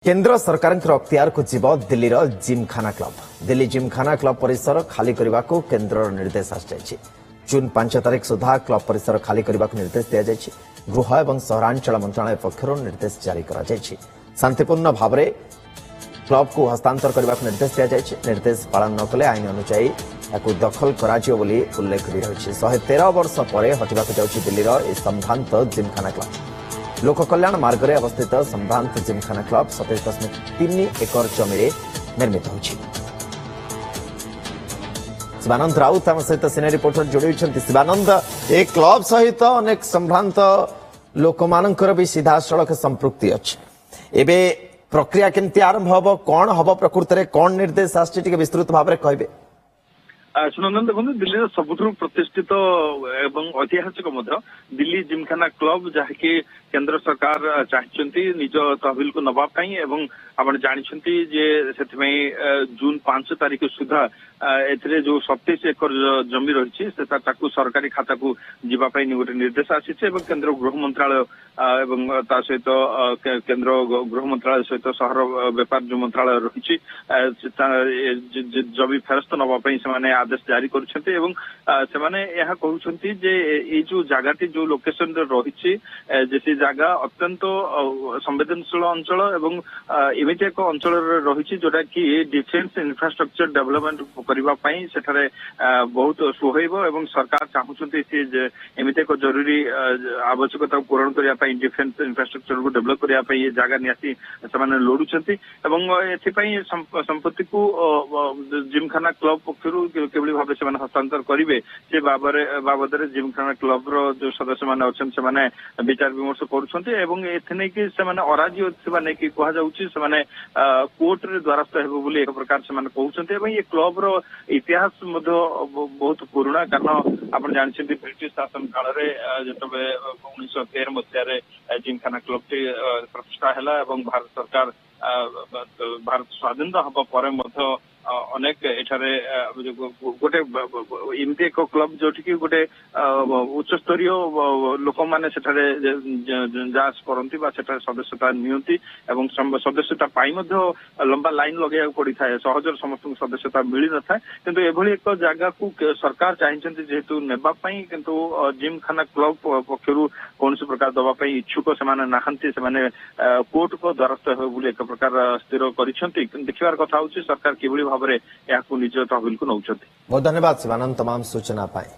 केंद्र सरकार अख्तियार को जीव दिल्ली जिमखाना क्लब। दिल्ली जिमखाना क्लब परिसर खाली करने को केंद्र निर्देश आसी। जून 5 तारिख सुधा क्लब परिसर खाली करने को निर्देश दिया जायछि। गृह एवं सहरांचल मंत्रालय पक्षर निर्देश जारी करा जायछि। शांतिपूर्ण भाव में क्लब को हस्तांतर करने को निर्देश दिया जायछि। निर्देश पालन न कले आईन अनुसार या दखल कराजियो बोली उल्लेख रही। 113 वर्ष पर हटिबाक जाउछि दिल्लीर संभ्रांत जिमखाना क्लब। लोक कल्याण मार्ग में अवस्थित संभ्रांत जिमखाना क्लब 27.3 एकर जमी निर्मित होछि। शिवानंद राउत आम सहित सिने रिपोर्टर जोड़ी। शिवानंद, ए क्लब सहित अनेक संभ्रांत लोक मानकर भी सीधा सड़क संपृक्ति अच्छे। एबे प्रक्रिया केमती आरंभ हम कौन हम प्रकृत में कौन निर्देश आसछि विस्तृत भाव में कहबे? सुनंदन देखो दिल्ली सबुठ प्रतिष्ठित एवं ऐतिहासिक दिल्ली जिमखाना क्लब जहाँकि केंद्र सरकार चाहते निज तहबिल को नवाई एवं आप जानते जून 5 तारिख सुधा ए जो 27 एकर जमी रही सरकारी खाता को जीवाई गोटे निर्देश आसी। केंद्र गृह मंत्रालय एवं सहित केंद्र गृह मंत्रालय सहित शहर व्यापार जो मंत्रालय रही जमी फेरस्त नवाई से आदेश जारी करछन्ते एवं सेमाने यह कहउछन्ती जे ए जो जगहटी जो लोकेशन रही जे जगह अत्यंत संवेदनशील अंचल एवं एमिति एक अंचल रही जोटा कि डिफेन्स इंफ्रास्ट्रक्चर डेवलपमेंट करबा पई सेठारे बहुत सुहैब एवं सरकार चाहउछन्ती से एमिति एक जरूरी आवश्यकता पूरण करिया पई डिफेन्स इंफ्रास्ट्रक्चर को डेवलप करिया पई ये जगह नियासी सेमाने लोडुछन्ती एवं एथि पई संपत्ति को जिमखाना क्लब पक्षरु केवली भाव से हस्तांतर करेंगे से बाबद जिमखाना क्लब जो सदस्य मैंने अच्छा विचार विमर्श करुँच अराजी कहुच्चे कोर्ट रे द्वारस्थ हो एक प्रकार से कहते ये क्लब रो इतिहास बहुत पुराना कारण आप जानते ब्रिटिश शासन काल में जो 1913 मसीह जिमखाना क्लब टी प्रतिष्ठा है भारत सरकार भारत स्वाधीन हवा पर अनेक एठारे गोटे इमती एक क्लब जो गोटे उच्च स्तरीय लोक मैंने जांच करती सदस्यता नियंती एवं सदस्यता पाई लंबा लाइन लगे पड़ी था सहजर समस्त सदस्यता मिल न था किंतु एभली एक जगह को सरकार चाहते जेहेतु नेबाई किंतु जिमखाना क्लब पक्षर कौन प्रकार दवाई इच्छुक से कोर्ट को द्वारस्थ हो एक प्रकार स्थिर कर देखिबार कथा होची सरकार किभली भाव में निज तहबिल को नौकरी। बहुत धन्यवाद शिवानंद तमाम सूचना पाए।